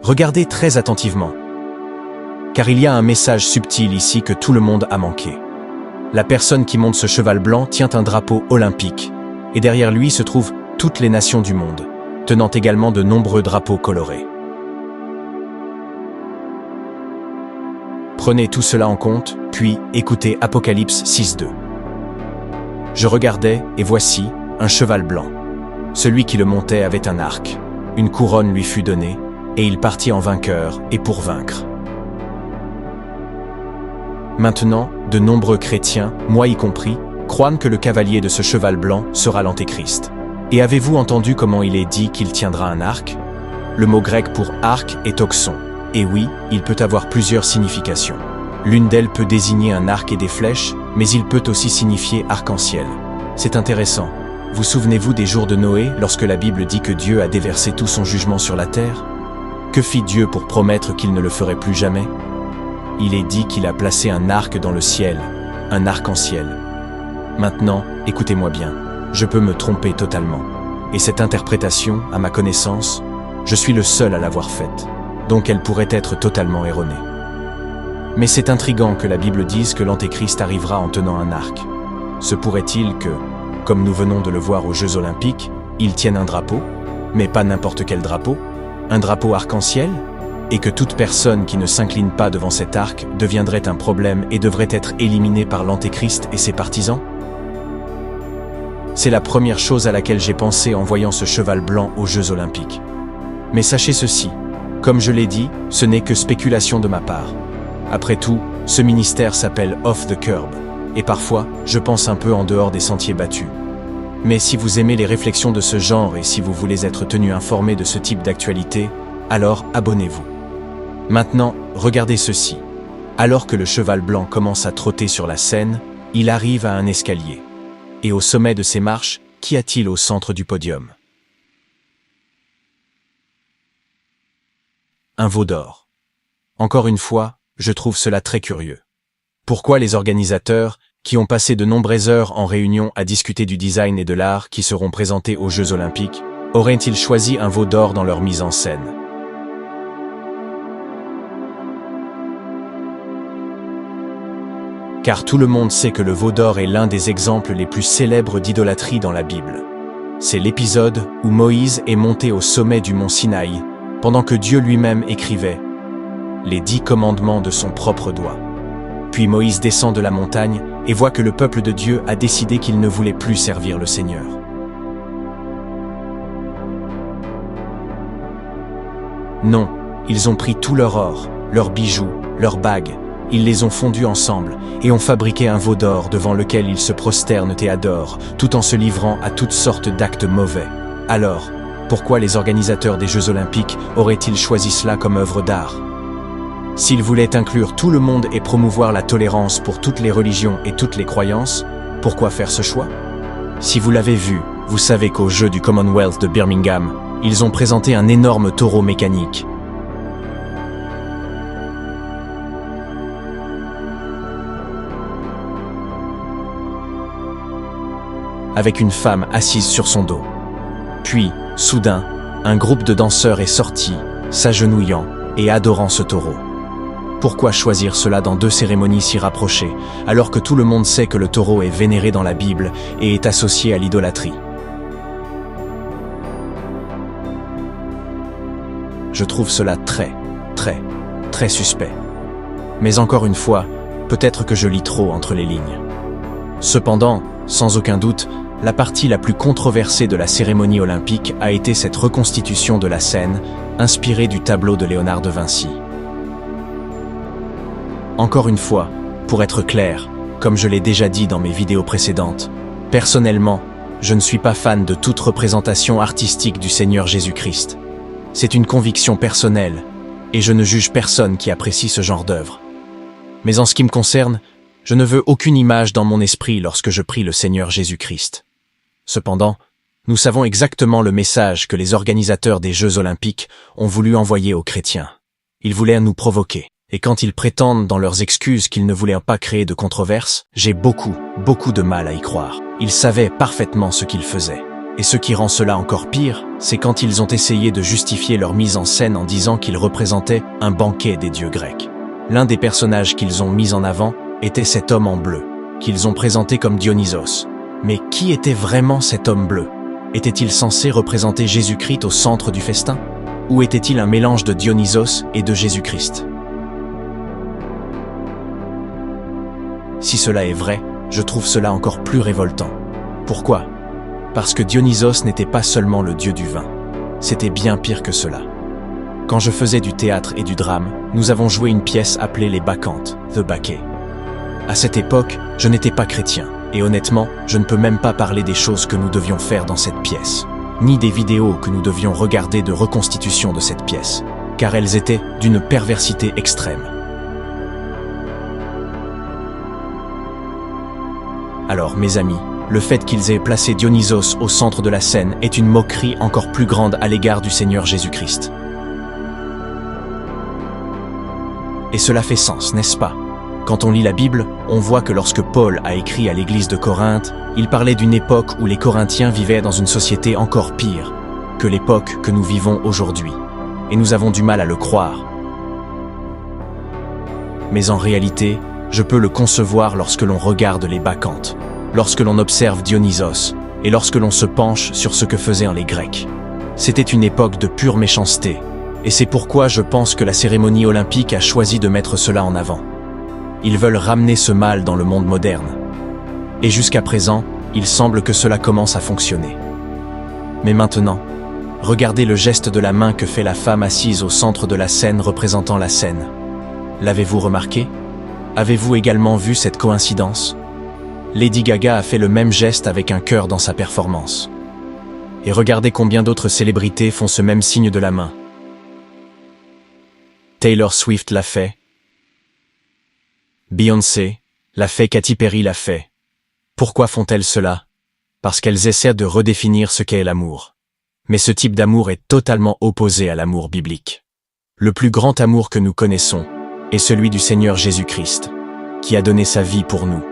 Regardez très attentivement, car il y a un message subtil ici que tout le monde a manqué. La personne qui monte ce cheval blanc tient un drapeau olympique, et derrière lui se trouvent toutes les nations du monde, tenant également de nombreux drapeaux colorés. Prenez tout cela en compte, puis écoutez Apocalypse 6:2. Je regardais, et voici, un cheval blanc. Celui qui le montait avait un arc. Une couronne lui fut donnée, et il partit en vainqueur et pour vaincre. Maintenant, de nombreux chrétiens, moi y compris, croient que le cavalier de ce cheval blanc sera l'Antéchrist. Et avez-vous entendu comment il est dit qu'il tiendra un arc? Le mot grec pour arc est toxon. Et oui, il peut avoir plusieurs significations. L'une d'elles peut désigner un arc et des flèches, mais il peut aussi signifier arc-en-ciel. C'est intéressant. Vous souvenez-vous des jours de Noé, lorsque la Bible dit que Dieu a déversé tout son jugement sur la terre? Que fit Dieu pour promettre qu'il ne le ferait plus jamais? Il est dit qu'il a placé un arc dans le ciel, un arc-en-ciel. Maintenant, écoutez-moi bien, je peux me tromper totalement. Et cette interprétation, à ma connaissance, je suis le seul à l'avoir faite, donc elle pourrait être totalement erronée. Mais c'est intriguant que la Bible dise que l'Antéchrist arrivera en tenant un arc. Se pourrait-il que, comme nous venons de le voir aux Jeux Olympiques, il tienne un drapeau, mais pas n'importe quel drapeau, un drapeau arc-en-ciel, et que toute personne qui ne s'incline pas devant cet arc deviendrait un problème et devrait être éliminée par l'Antéchrist et ses partisans? C'est la première chose à laquelle j'ai pensé en voyant ce cheval blanc aux Jeux Olympiques. Mais sachez ceci, comme je l'ai dit, ce n'est que spéculation de ma part. Après tout, ce ministère s'appelle Off the Curb, et parfois, je pense un peu en dehors des sentiers battus. Mais si vous aimez les réflexions de ce genre et si vous voulez être tenu informé de ce type d'actualité, alors abonnez-vous. Maintenant, regardez ceci. Alors que le cheval blanc commence à trotter sur la scène, il arrive à un escalier. Et au sommet de ces marches, qu'y a-t-il au centre du podium? Un veau d'or. Encore une fois, je trouve cela très curieux. Pourquoi les organisateurs, qui ont passé de nombreuses heures en réunion à discuter du design et de l'art qui seront présentés aux Jeux Olympiques, auraient-ils choisi un veau d'or dans leur mise en scène? Car tout le monde sait que le veau d'or est l'un des exemples les plus célèbres d'idolâtrie dans la Bible. C'est l'épisode où Moïse est monté au sommet du mont Sinaï, pendant que Dieu lui-même écrivait les 10 commandements de son propre doigt. Puis Moïse descend de la montagne et voit que le peuple de Dieu a décidé qu'il ne voulait plus servir le Seigneur. Non, ils ont pris tout leur or, leurs bijoux, leurs bagues, ils les ont fondus ensemble et ont fabriqué un veau d'or devant lequel ils se prosternent et adorent, tout en se livrant à toutes sortes d'actes mauvais. Alors, pourquoi les organisateurs des Jeux Olympiques auraient-ils choisi cela comme œuvre d'art? S'ils voulaient inclure tout le monde et promouvoir la tolérance pour toutes les religions et toutes les croyances, pourquoi faire ce choix? Si vous l'avez vu, vous savez qu'aux Jeux du Commonwealth de Birmingham, ils ont présenté un énorme taureau mécanique. Avec une femme assise sur son dos. Puis, soudain, un groupe de danseurs est sorti, s'agenouillant et adorant ce taureau. Pourquoi choisir cela dans 2 cérémonies si rapprochées, alors que tout le monde sait que le taureau est vénéré dans la Bible et est associé à l'idolâtrie? Je trouve cela très suspect. Mais encore une fois, peut-être que je lis trop entre les lignes. Cependant, sans aucun doute, la partie la plus controversée de la cérémonie olympique a été cette reconstitution de la scène, inspirée du tableau de Léonard de Vinci. Encore une fois, pour être clair, comme je l'ai déjà dit dans mes vidéos précédentes, personnellement, je ne suis pas fan de toute représentation artistique du Seigneur Jésus-Christ. C'est une conviction personnelle, et je ne juge personne qui apprécie ce genre d'œuvre. Mais en ce qui me concerne, je ne veux aucune image dans mon esprit lorsque je prie le Seigneur Jésus-Christ. Cependant, nous savons exactement le message que les organisateurs des Jeux Olympiques ont voulu envoyer aux chrétiens. Ils voulaient nous provoquer. Et quand ils prétendent dans leurs excuses qu'ils ne voulaient pas créer de controverse, j'ai beaucoup de mal à y croire. Ils savaient parfaitement ce qu'ils faisaient. Et ce qui rend cela encore pire, c'est quand ils ont essayé de justifier leur mise en scène en disant qu'ils représentaient un banquet des dieux grecs. L'un des personnages qu'ils ont mis en avant était cet homme en bleu, qu'ils ont présenté comme Dionysos. Mais qui était vraiment cet homme bleu? Était-il censé représenter Jésus-Christ au centre du festin? Ou était-il un mélange de Dionysos et de Jésus-Christ? Si cela est vrai, je trouve cela encore plus révoltant. Pourquoi? Parce que Dionysos n'était pas seulement le dieu du vin. C'était bien pire que cela. Quand je faisais du théâtre et du drame, nous avons joué une pièce appelée Les Bacchantes, The Bacchae. À cette époque, je n'étais pas chrétien, et honnêtement, je ne peux même pas parler des choses que nous devions faire dans cette pièce, ni des vidéos que nous devions regarder de reconstitution de cette pièce, car elles étaient d'une perversité extrême. Alors, mes amis, le fait qu'ils aient placé Dionysos au centre de la scène est une moquerie encore plus grande à l'égard du Seigneur Jésus-Christ. Et cela fait sens, n'est-ce pas? Quand on lit la Bible, on voit que lorsque Paul a écrit à l'église de Corinthe, il parlait d'une époque où les Corinthiens vivaient dans une société encore pire que l'époque que nous vivons aujourd'hui. Et nous avons du mal à le croire. Mais en réalité, je peux le concevoir lorsque l'on regarde les Bacchantes, lorsque l'on observe Dionysos, et lorsque l'on se penche sur ce que faisaient les Grecs. C'était une époque de pure méchanceté, et c'est pourquoi je pense que la cérémonie olympique a choisi de mettre cela en avant. Ils veulent ramener ce mal dans le monde moderne. Et jusqu'à présent, il semble que cela commence à fonctionner. Mais maintenant, regardez le geste de la main que fait la femme assise au centre de la scène représentant la scène. L'avez-vous remarqué? Avez-vous également vu cette coïncidence? Lady Gaga a fait le même geste avec un cœur dans sa performance. Et regardez combien d'autres célébrités font ce même signe de la main. Taylor Swift l'a fait. Beyoncé l'a fait, Katy Perry l'a fait. Pourquoi font-elles cela? Parce qu'elles essaient de redéfinir ce qu'est l'amour. Mais ce type d'amour est totalement opposé à l'amour biblique. Le plus grand amour que nous connaissons est celui du Seigneur Jésus-Christ, qui a donné sa vie pour nous.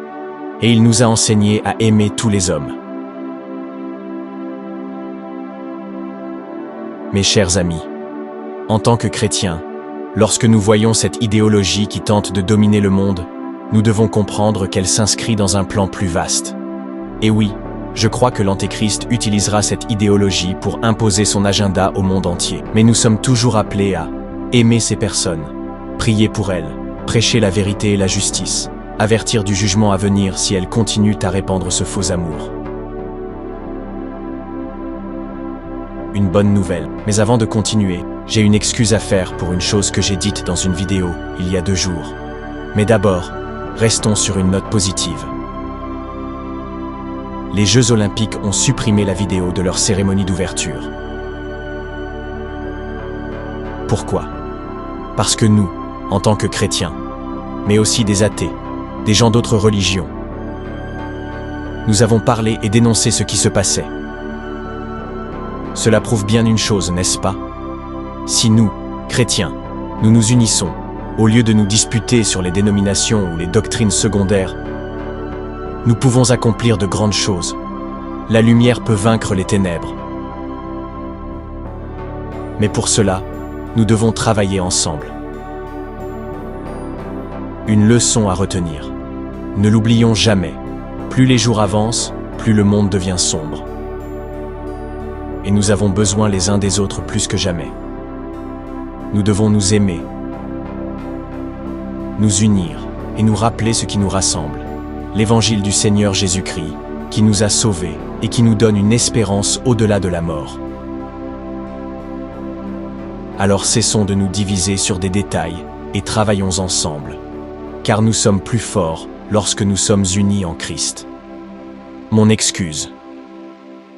Et il nous a enseigné à aimer tous les hommes. Mes chers amis, en tant que chrétiens, lorsque nous voyons cette idéologie qui tente de dominer le monde, nous devons comprendre qu'elle s'inscrit dans un plan plus vaste. Et oui, je crois que l'Antéchrist utilisera cette idéologie pour imposer son agenda au monde entier. Mais nous sommes toujours appelés à aimer ces personnes, prier pour elles, prêcher la vérité et la justice, avertir du jugement à venir si elles continuent à répandre ce faux amour. Une bonne nouvelle. Mais avant de continuer, j'ai une excuse à faire pour une chose que j'ai dite dans une vidéo il y a 2 jours. Mais d'abord, restons sur une note positive. Les Jeux Olympiques ont supprimé la vidéo de leur cérémonie d'ouverture. Pourquoi? Parce que nous, en tant que chrétiens, mais aussi des athées, des gens d'autres religions, nous avons parlé et dénoncé ce qui se passait. Cela prouve bien une chose, n'est-ce pas? Si nous, chrétiens, nous nous unissons, au lieu de nous disputer sur les dénominations ou les doctrines secondaires, nous pouvons accomplir de grandes choses. La lumière peut vaincre les ténèbres. Mais pour cela, nous devons travailler ensemble. Une leçon à retenir. Ne l'oublions jamais. Plus les jours avancent, plus le monde devient sombre. Et nous avons besoin les uns des autres plus que jamais. Nous devons nous aimer, nous unir et nous rappeler ce qui nous rassemble, l'évangile du Seigneur Jésus-Christ, qui nous a sauvés et qui nous donne une espérance au-delà de la mort. Alors cessons de nous diviser sur des détails et travaillons ensemble, car nous sommes plus forts lorsque nous sommes unis en Christ. Mon excuse.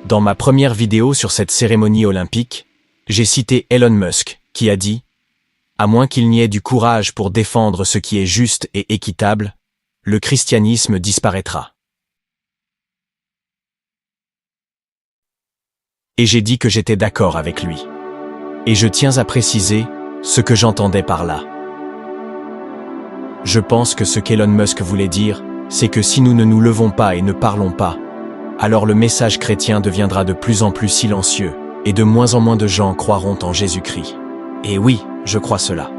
Dans ma première vidéo sur cette cérémonie olympique, j'ai cité Elon Musk, qui a dit « À moins qu'il n'y ait du courage pour défendre ce qui est juste et équitable, le christianisme disparaîtra. » Et j'ai dit que j'étais d'accord avec lui. Et je tiens à préciser ce que j'entendais par là. Je pense que ce qu'Elon Musk voulait dire, c'est que si nous ne nous levons pas et ne parlons pas, alors le message chrétien deviendra de plus en plus silencieux, et de moins en moins de gens croiront en Jésus-Christ. Et oui, je crois cela.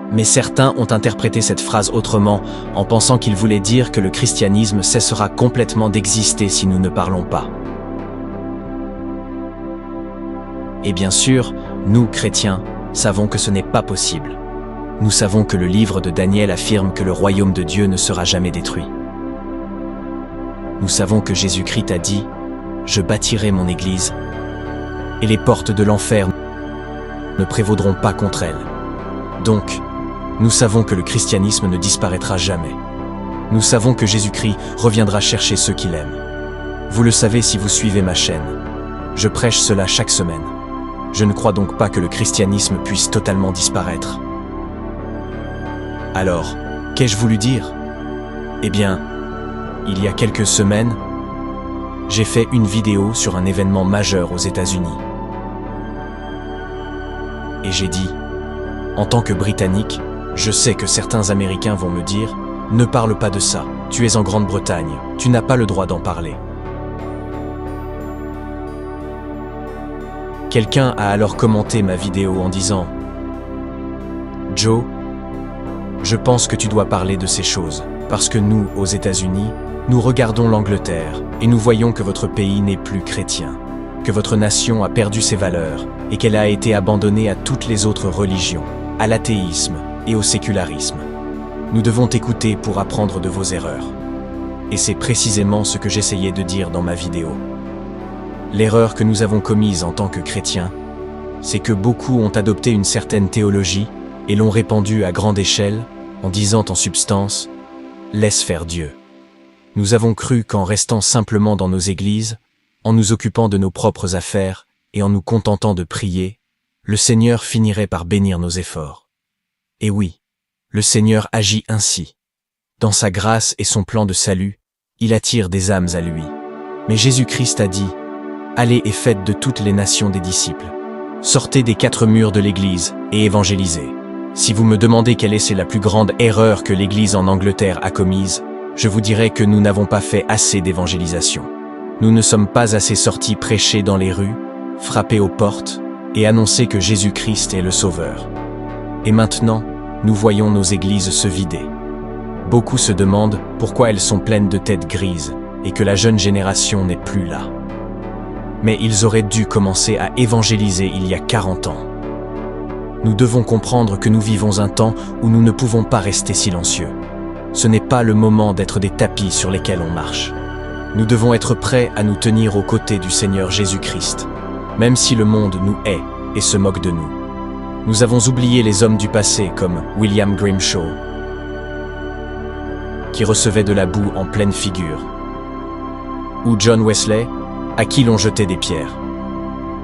Mais certains ont interprété cette phrase autrement, en pensant qu'il voulait dire que le christianisme cessera complètement d'exister si nous ne parlons pas. Et bien sûr, nous, chrétiens, savons que ce n'est pas possible. Nous savons que le livre de Daniel affirme que le royaume de Dieu ne sera jamais détruit. Nous savons que Jésus-Christ a dit « Je bâtirai mon Église, et les portes de l'enfer ne prévaudront pas contre elle. » Donc, nous savons que le christianisme ne disparaîtra jamais. Nous savons que Jésus-Christ reviendra chercher ceux qu'il aime. Vous le savez si vous suivez ma chaîne. Je prêche cela chaque semaine. Je ne crois donc pas que le christianisme puisse totalement disparaître. Alors, qu'ai-je voulu dire? Eh bien, il y a quelques semaines, j'ai fait une vidéo sur un événement majeur aux États-Unis. Et j'ai dit, en tant que Britannique, je sais que certains Américains vont me dire « Ne parle pas de ça, tu es en Grande-Bretagne, tu n'as pas le droit d'en parler. » Quelqu'un a alors commenté ma vidéo en disant « Joe, je pense que tu dois parler de ces choses, parce que nous, aux États-Unis, nous regardons l'Angleterre et nous voyons que votre pays n'est plus chrétien, que votre nation a perdu ses valeurs et qu'elle a été abandonnée à toutes les autres religions, à l'athéisme et au sécularisme. Nous devons t'écouter pour apprendre de vos erreurs. » Et c'est précisément ce que j'essayais de dire dans ma vidéo. L'erreur que nous avons commise en tant que chrétiens, c'est que beaucoup ont adopté une certaine théologie et l'ont répandue à grande échelle en disant en substance « Laisse faire Dieu ». Nous avons cru qu'en restant simplement dans nos églises, en nous occupant de nos propres affaires et en nous contentant de prier, le Seigneur finirait par bénir nos efforts. Et oui, le Seigneur agit ainsi. Dans sa grâce et son plan de salut, il attire des âmes à lui. Mais Jésus-Christ a dit « Allez et faites de toutes les nations des disciples. Sortez des 4 murs de l'Église et évangélisez. » Si vous me demandez quelle est la plus grande erreur que l'Église en Angleterre a commise, je vous dirai que nous n'avons pas fait assez d'évangélisation. Nous ne sommes pas assez sortis prêcher dans les rues, frapper aux portes et annoncer que Jésus-Christ est le Sauveur. Et maintenant, nous voyons nos églises se vider. Beaucoup se demandent pourquoi elles sont pleines de têtes grises et que la jeune génération n'est plus là. Mais ils auraient dû commencer à évangéliser il y a 40 ans. Nous devons comprendre que nous vivons un temps où nous ne pouvons pas rester silencieux. Ce n'est pas le moment d'être des tapis sur lesquels on marche. Nous devons être prêts à nous tenir aux côtés du Seigneur Jésus-Christ, même si le monde nous hait et se moque de nous. Nous avons oublié les hommes du passé comme William Grimshaw, qui recevait de la boue en pleine figure, ou John Wesley, à qui l'on jetait des pierres.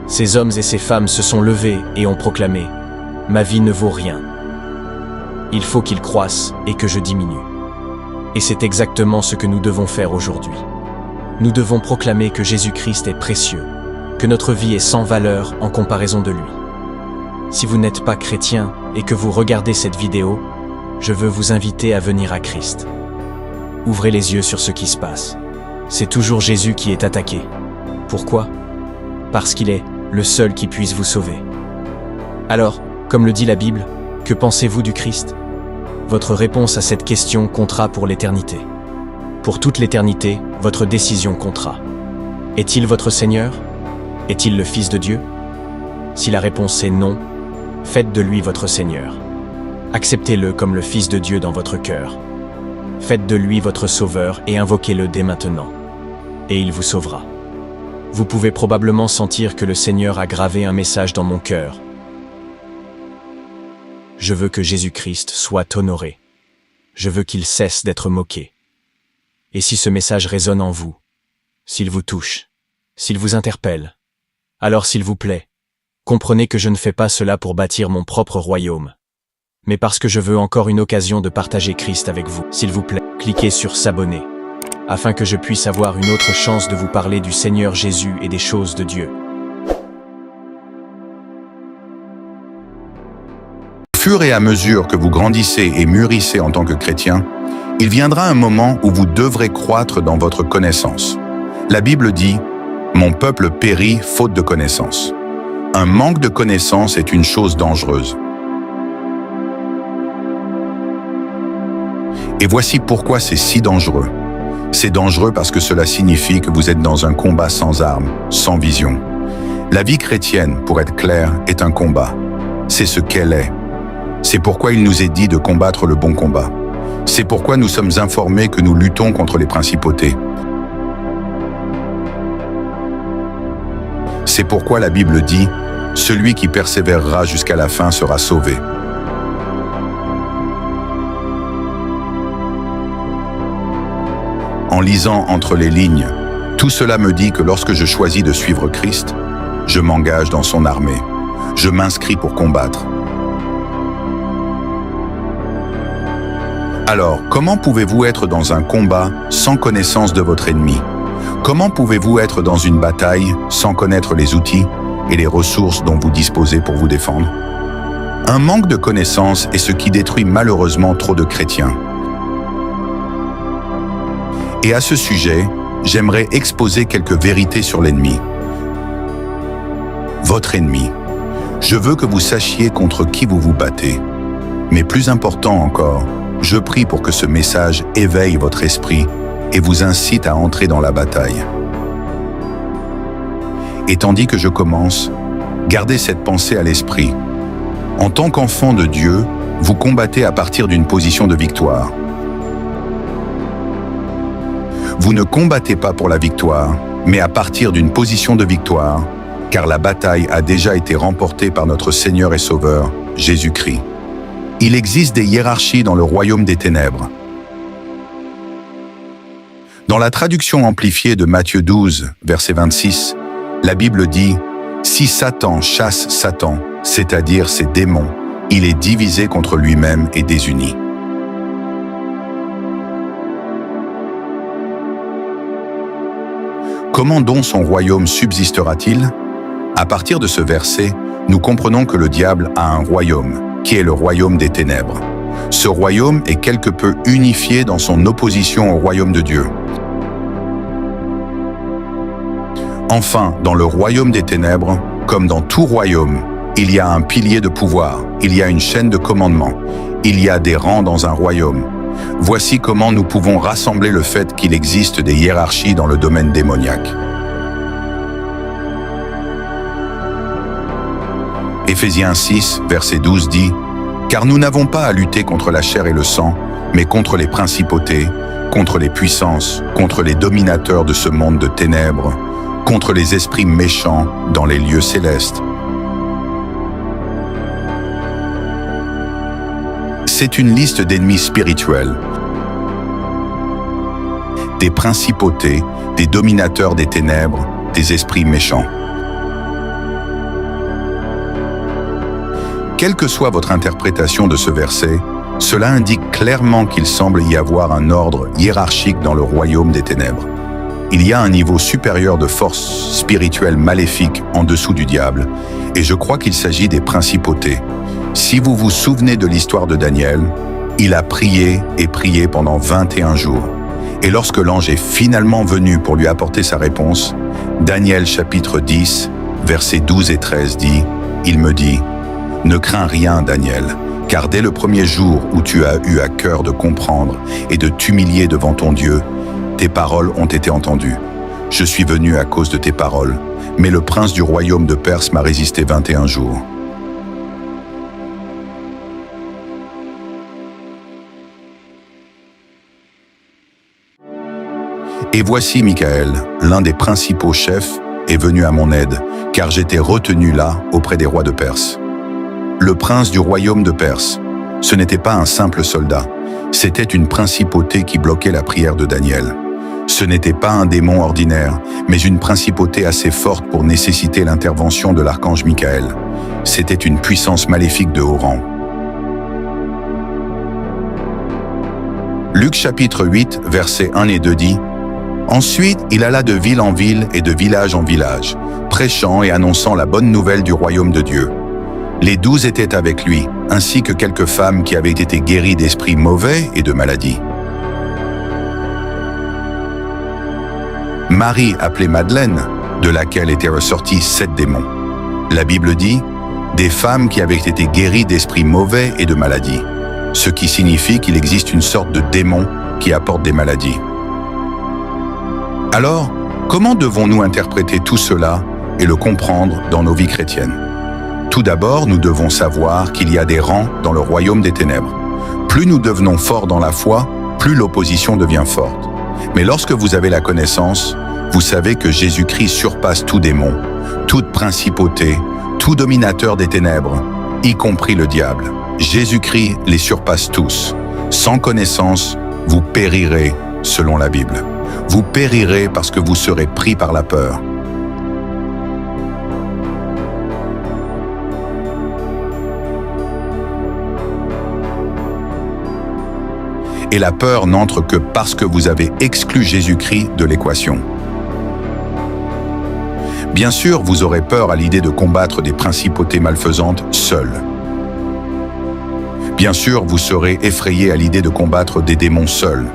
Ces hommes et ces femmes se sont levés et ont proclamé « Ma vie ne vaut rien. Il faut qu'il croisse et que je diminue. » Et c'est exactement ce que nous devons faire aujourd'hui. Nous devons proclamer que Jésus-Christ est précieux, que notre vie est sans valeur en comparaison de lui. Si vous n'êtes pas chrétien et que vous regardez cette vidéo, je veux vous inviter à venir à Christ. Ouvrez les yeux sur ce qui se passe. C'est toujours Jésus qui est attaqué. Pourquoi? Parce qu'il est le seul qui puisse vous sauver. Alors, comme le dit la Bible, que pensez-vous du Christ? Votre réponse à cette question comptera pour l'éternité. Pour toute l'éternité, votre décision comptera. Est-il votre Seigneur? Est-il le Fils de Dieu? Si la réponse est non, faites de lui votre Seigneur. Acceptez-le comme le Fils de Dieu dans votre cœur. Faites de lui votre Sauveur et invoquez-le dès maintenant. Et il vous sauvera. Vous pouvez probablement sentir que le Seigneur a gravé un message dans mon cœur. Je veux que Jésus-Christ soit honoré. Je veux qu'il cesse d'être moqué. Et si ce message résonne en vous, s'il vous touche, s'il vous interpelle, alors s'il vous plaît, comprenez que je ne fais pas cela pour bâtir mon propre royaume, mais parce que je veux encore une occasion de partager Christ avec vous. S'il vous plaît, cliquez sur s'abonner, afin que je puisse avoir une autre chance de vous parler du Seigneur Jésus et des choses de Dieu. Au fur et à mesure que vous grandissez et mûrissez en tant que chrétien, il viendra un moment où vous devrez croître dans votre connaissance. La Bible dit « Mon peuple périt faute de connaissance ». Un manque de connaissance est une chose dangereuse. Et voici pourquoi c'est si dangereux. C'est dangereux parce que cela signifie que vous êtes dans un combat sans armes, sans vision. La vie chrétienne, pour être clair, est un combat. C'est ce qu'elle est. C'est pourquoi il nous est dit de combattre le bon combat. C'est pourquoi nous sommes informés que nous luttons contre les principautés. C'est pourquoi la Bible dit « Celui qui persévérera jusqu'à la fin sera sauvé ». En lisant entre les lignes, tout cela me dit que lorsque je choisis de suivre Christ, je m'engage dans son armée. Je m'inscris pour combattre. Alors, comment pouvez-vous être dans un combat sans connaissance de votre ennemi? Comment pouvez-vous être dans une bataille sans connaître les outils et les ressources dont vous disposez pour vous défendre? Un manque de connaissance est ce qui détruit malheureusement trop de chrétiens. Et à ce sujet, j'aimerais exposer quelques vérités sur l'ennemi. Votre ennemi. Je veux que vous sachiez contre qui vous vous battez. Mais plus important encore, je prie pour que ce message éveille votre esprit et vous incite à entrer dans la bataille. Et tandis que je commence, gardez cette pensée à l'esprit. En tant qu'enfant de Dieu, vous combattez à partir d'une position de victoire. Vous ne combattez pas pour la victoire, mais à partir d'une position de victoire, car la bataille a déjà été remportée par notre Seigneur et Sauveur, Jésus-Christ. Il existe des hiérarchies dans le royaume des ténèbres. Dans la traduction amplifiée de Matthieu 12, verset 26, la Bible dit « Si Satan chasse Satan, c'est-à-dire ses démons, il est divisé contre lui-même et désuni. » Comment donc son royaume subsistera-t-il? À partir de ce verset, nous comprenons que le diable a un royaume, qui est le royaume des ténèbres. Ce royaume est quelque peu unifié dans son opposition au royaume de Dieu. Enfin, dans le royaume des ténèbres, comme dans tout royaume, il y a un pilier de pouvoir, il y a une chaîne de commandement, il y a des rangs dans un royaume. Voici comment nous pouvons rassembler le fait qu'il existe des hiérarchies dans le domaine démoniaque. Éphésiens 6, verset 12 dit « Car nous n'avons pas à lutter contre la chair et le sang, mais contre les principautés, contre les puissances, contre les dominateurs de ce monde de ténèbres, contre les esprits méchants dans les lieux célestes. » C'est une liste d'ennemis spirituels, des principautés, des dominateurs des ténèbres, des esprits méchants. Quelle que soit votre interprétation de ce verset, cela indique clairement qu'il semble y avoir un ordre hiérarchique dans le royaume des ténèbres. Il y a un niveau supérieur de force spirituelle maléfique en dessous du diable, et je crois qu'il s'agit des principautés. Si vous vous souvenez de l'histoire de Daniel, il a prié et prié pendant 21 jours. Et lorsque l'ange est finalement venu pour lui apporter sa réponse, Daniel chapitre 10, versets 12 et 13 dit « Il me dit, ne crains rien, Daniel, car dès le premier jour où tu as eu à cœur de comprendre et de t'humilier devant ton Dieu, tes paroles ont été entendues. Je suis venu à cause de tes paroles, mais le prince du royaume de Perse m'a résisté 21 jours. » Et voici Michael, l'un des principaux chefs, est venu à mon aide, car j'étais retenu là auprès des rois de Perse. Le prince du royaume de Perse, ce n'était pas un simple soldat, c'était une principauté qui bloquait la prière de Daniel. Ce n'était pas un démon ordinaire, mais une principauté assez forte pour nécessiter l'intervention de l'archange Michael. C'était une puissance maléfique de haut rang. Luc chapitre 8, versets 1 et 2 dit « Ensuite, il alla de ville en ville et de village en village, prêchant et annonçant la bonne nouvelle du royaume de Dieu. Les 12 étaient avec lui, ainsi que quelques femmes qui avaient été guéries d'esprits mauvais et de maladies. » Marie appelée Madeleine, de laquelle étaient ressortis 7 démons. La Bible dit « des femmes qui avaient été guéries d'esprits mauvais et de maladies », ce qui signifie qu'il existe une sorte de démon qui apporte des maladies. Alors, comment devons-nous interpréter tout cela et le comprendre dans nos vies chrétiennes? Tout d'abord, nous devons savoir qu'il y a des rangs dans le royaume des ténèbres. Plus nous devenons forts dans la foi, plus l'opposition devient forte. Mais lorsque vous avez la connaissance, vous savez que Jésus-Christ surpasse tout démon, toute principauté, tout dominateur des ténèbres, y compris le diable. Jésus-Christ les surpasse tous. Sans connaissance, vous périrez selon la Bible. Vous périrez parce que vous serez pris par la peur. Et la peur n'entre que parce que vous avez exclu Jésus-Christ de l'équation. Bien sûr, vous aurez peur à l'idée de combattre des principautés malfaisantes seuls. Bien sûr, vous serez effrayé à l'idée de combattre des démons seuls.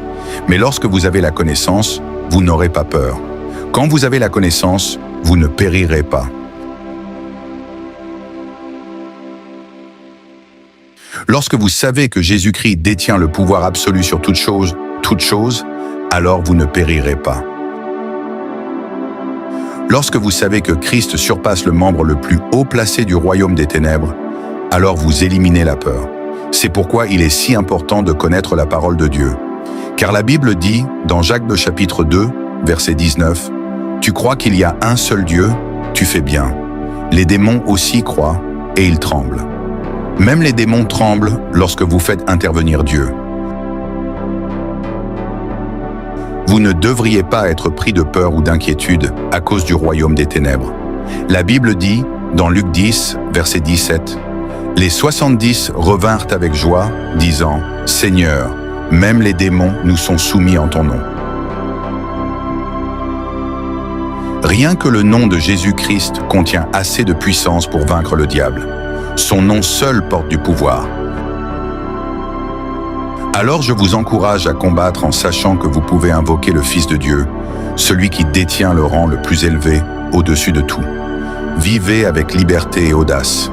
Mais lorsque vous avez la connaissance, vous n'aurez pas peur. Quand vous avez la connaissance, vous ne périrez pas. Lorsque vous savez que Jésus-Christ détient le pouvoir absolu sur toute chose, alors vous ne périrez pas. Lorsque vous savez que Christ surpasse le membre le plus haut placé du royaume des ténèbres, alors vous éliminez la peur. C'est pourquoi il est si important de connaître la parole de Dieu. Car la Bible dit, dans Jacques de chapitre 2, verset 19, « Tu crois qu'il y a un seul Dieu, tu fais bien. Les démons aussi croient, et ils tremblent. » Même les démons tremblent lorsque vous faites intervenir Dieu. Vous ne devriez pas être pris de peur ou d'inquiétude à cause du royaume des ténèbres. La Bible dit, dans Luc 10, verset 17, « Les 70 revinrent avec joie, disant, « Seigneur, même les démons nous sont soumis en ton nom. » Rien que le nom de Jésus-Christ contient assez de puissance pour vaincre le diable. Son nom seul porte du pouvoir. Alors je vous encourage à combattre en sachant que vous pouvez invoquer le Fils de Dieu, celui qui détient le rang le plus élevé au-dessus de tout. Vivez avec liberté et audace.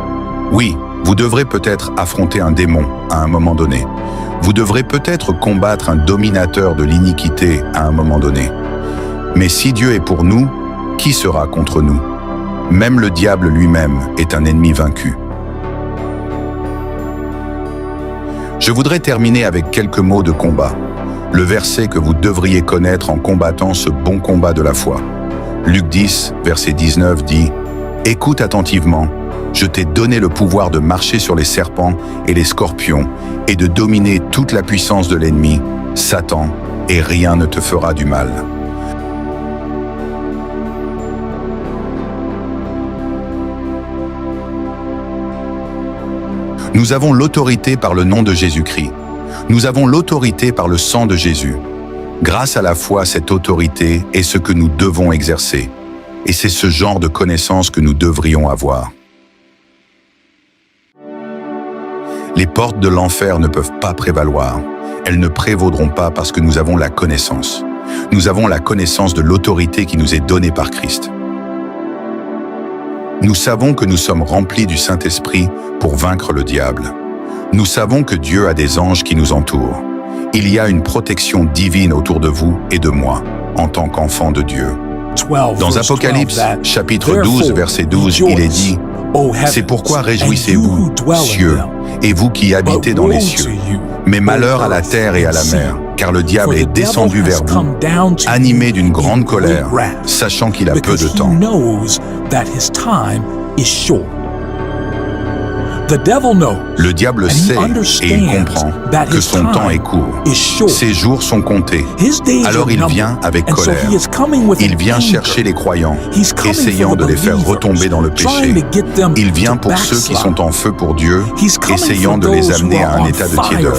Oui, vous devrez peut-être affronter un démon à un moment donné. Vous devrez peut-être combattre un dominateur de l'iniquité à un moment donné. Mais si Dieu est pour nous, qui sera contre nous? Même le diable lui-même est un ennemi vaincu. Je voudrais terminer avec quelques mots de combat. Le verset que vous devriez connaître en combattant ce bon combat de la foi. Luc 10, verset 19 dit « Écoute attentivement, je t'ai donné le pouvoir de marcher sur les serpents et les scorpions et de dominer toute la puissance de l'ennemi, Satan, et rien ne te fera du mal. » Nous avons l'autorité par le nom de Jésus-Christ. Nous avons l'autorité par le sang de Jésus. Grâce à la foi, cette autorité est ce que nous devons exercer. Et c'est ce genre de connaissance que nous devrions avoir. Les portes de l'enfer ne peuvent pas prévaloir. Elles ne prévaudront pas parce que nous avons la connaissance. Nous avons la connaissance de l'autorité qui nous est donnée par Christ. Nous savons que nous sommes remplis du Saint-Esprit pour vaincre le diable. Nous savons que Dieu a des anges qui nous entourent. Il y a une protection divine autour de vous et de moi, en tant qu'enfants de Dieu. Dans Apocalypse, chapitre 12, verset 12, il est dit « C'est pourquoi réjouissez-vous, cieux, et vous qui habitez dans les cieux. Mais malheur à la terre et à la mer, car le diable est descendu vers vous, animé d'une grande colère, sachant qu'il a peu de temps. » Le diable sait et il comprend que son temps est court. Ses jours sont comptés. Alors il vient avec colère. Il vient chercher les croyants, essayant de les faire retomber dans le péché. Il vient pour ceux qui sont en feu pour Dieu, essayant de les amener à un état de tiédeur.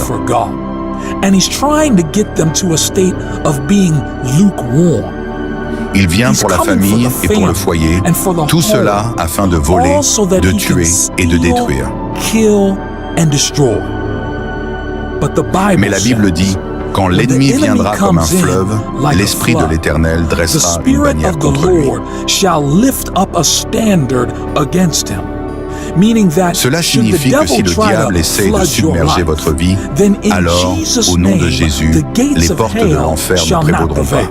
Il vient pour la famille et pour le foyer, tout cela afin de voler, de tuer et de détruire. Mais la Bible dit, Quand l'ennemi viendra comme un fleuve, l'Esprit de l'Éternel dressera une bannière contre lui. Cela signifie que si le diable essaie de submerger votre vie, alors, au nom de Jésus, les portes de l'enfer ne prévaudront pas.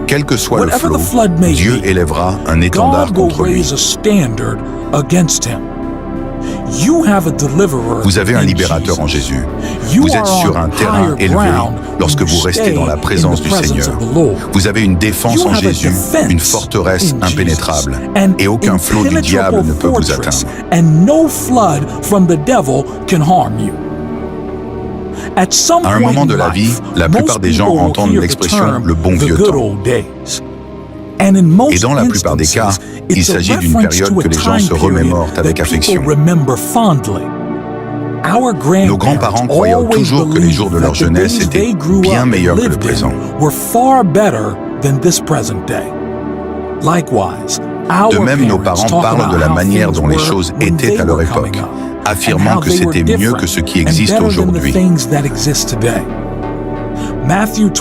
Quel que soit le flot, Dieu élèvera un étendard contre lui. Vous avez un libérateur en Jésus. Vous êtes sur un terrain élevé lorsque vous restez dans la présence du Seigneur. Vous avez une défense en Jésus, une forteresse impénétrable, et aucun flot du diable ne peut vous atteindre. À un moment de la vie, la plupart des gens entendent l'expression « le bon vieux temps ». Et dans la plupart des cas, il s'agit d'une période que les gens se remémorent avec affection. Nos grands-parents croyant toujours que les jours de leur jeunesse étaient bien meilleurs que le présent. De même, nos parents parlent de la manière dont les choses étaient à leur époque, affirmant que c'était mieux que ce qui existe aujourd'hui.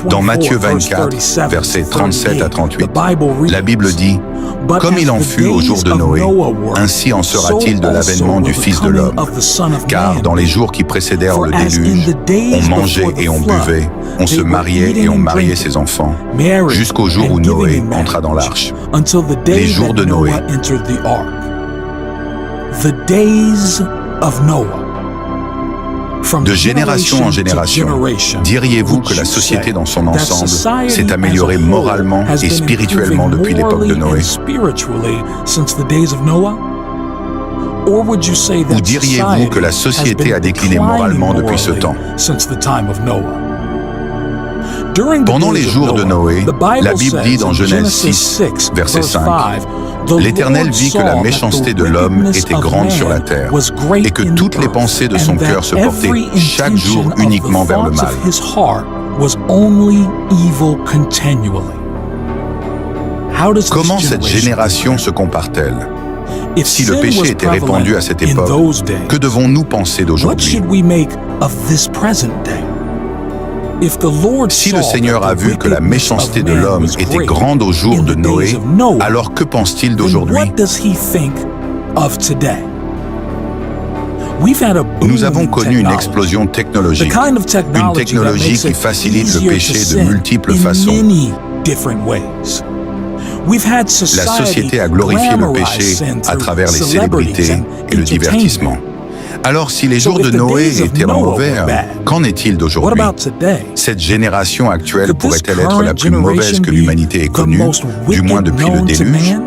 Dans Matthieu 24, versets 37 à 38, la Bible dit « Comme il en fut au jour de Noé, ainsi en sera-t-il de l'avènement du Fils de l'homme. Car dans les jours qui précédèrent le déluge, on mangeait et on buvait, on se mariait et on mariait ses enfants, jusqu'au jour où Noé entra dans l'arche. Les jours de Noé. » De génération en génération, diriez-vous que la société dans son ensemble s'est améliorée moralement et spirituellement depuis l'époque de Noé? Ou diriez-vous que la société a décliné moralement depuis ce temps? Pendant les jours de Noé, la Bible dit dans Genèse 6, verset 5, « L'Éternel vit que la méchanceté de l'homme était grande sur la terre, et que toutes les pensées de son cœur se portaient chaque jour uniquement vers le mal. » Comment cette génération se compare-t-elle? Si le péché était répandu à cette époque, que devons-nous penser d'aujourd'hui? Si le Seigneur a vu que la méchanceté de l'homme était grande au jour de Noé, alors que pense-t-il d'aujourd'hui? Nous avons connu une explosion technologique, une technologie qui facilite le péché de multiples façons. La société a glorifié le péché à travers les célébrités et le divertissement. Alors, si les jours de Noé étaient mauvais, qu'en est-il d'aujourd'hui? Cette génération actuelle pourrait-elle être la plus mauvaise que l'humanité ait connue, du moins depuis le déluge?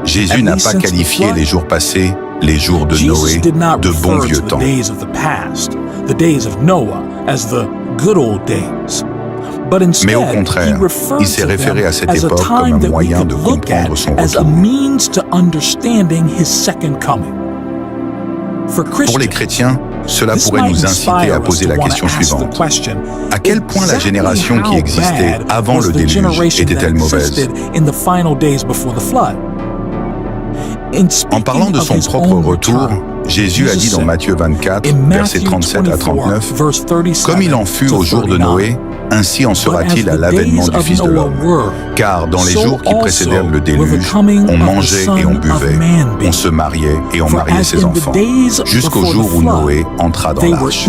Jésus n'a pas qualifié les jours passés, les jours de Noé, de bons vieux temps. Mais au contraire, il s'est référé à cette époque comme un moyen de comprendre son retour. Pour les chrétiens, cela pourrait nous inciter à poser la question suivante. À quel point la génération qui existait avant le déluge était-elle mauvaise? En parlant de son propre retour, Jésus a dit dans Matthieu 24, versets 37 à 39, « Comme il en fut au jour de Noé, ainsi en sera-t-il à l'avènement du Fils de l'homme. Car dans les jours qui précédèrent le déluge, on mangeait et on buvait, on se mariait et on mariait ses enfants, jusqu'au jour où Noé entra dans l'arche. »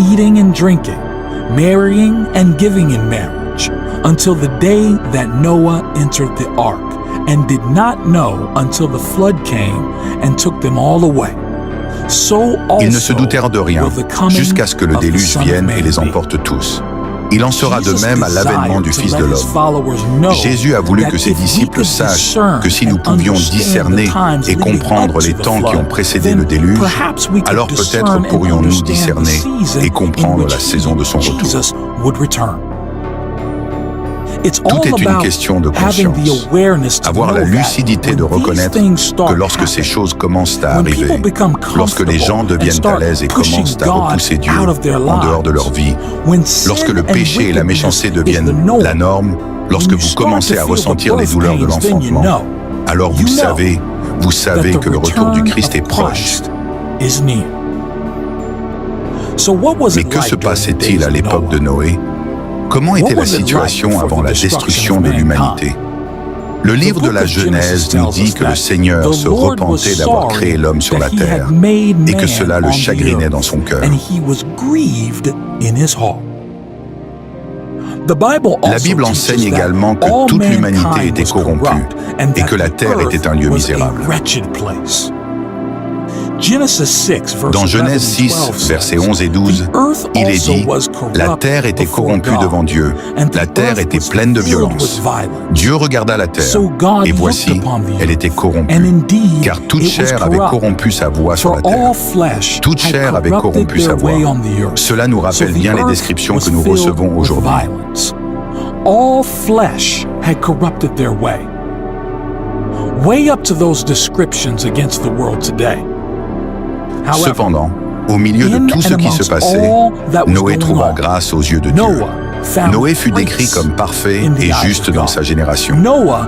Ils ne se doutèrent de rien, jusqu'à ce que le déluge vienne et les emporte tous. Il en sera de même à l'avènement du Fils de l'homme. Jésus a voulu que ses disciples sachent que si nous pouvions discerner et comprendre les temps qui ont précédé le déluge, alors peut-être pourrions-nous discerner et comprendre la saison de son retour. Tout est une question de conscience. Avoir la lucidité de reconnaître que lorsque ces choses commencent à arriver, lorsque les gens deviennent à l'aise et commencent à repousser Dieu en dehors de leur vie, lorsque le péché et la méchanceté deviennent la norme, lorsque vous commencez à ressentir les douleurs de l'enfantement, alors vous savez que le retour du Christ est proche. Mais que se passait-il à l'époque de Noé? Comment était la situation avant la destruction de l'humanité? Le livre de la Genèse nous dit que le Seigneur se repentait d'avoir créé l'homme sur la terre et que cela le chagrinait dans son cœur. La Bible enseigne également que toute l'humanité était corrompue et que la terre était un lieu misérable. Dans Genèse 6, versets 11 et 12, il est dit « La terre était corrompue devant Dieu, la terre était pleine de violence. Dieu regarda la terre, et voici, elle était corrompue, car toute chair avait corrompu sa voie sur la terre. Toute chair avait corrompu sa voie. » Cela nous rappelle bien les descriptions que nous recevons aujourd'hui. All flesh had corrupted their way. Way up to those descriptions against the world today. Cependant, au milieu de tout ce qui se passait, Noé trouva grâce aux yeux de Dieu. Noé fut décrit comme parfait et juste dans sa génération.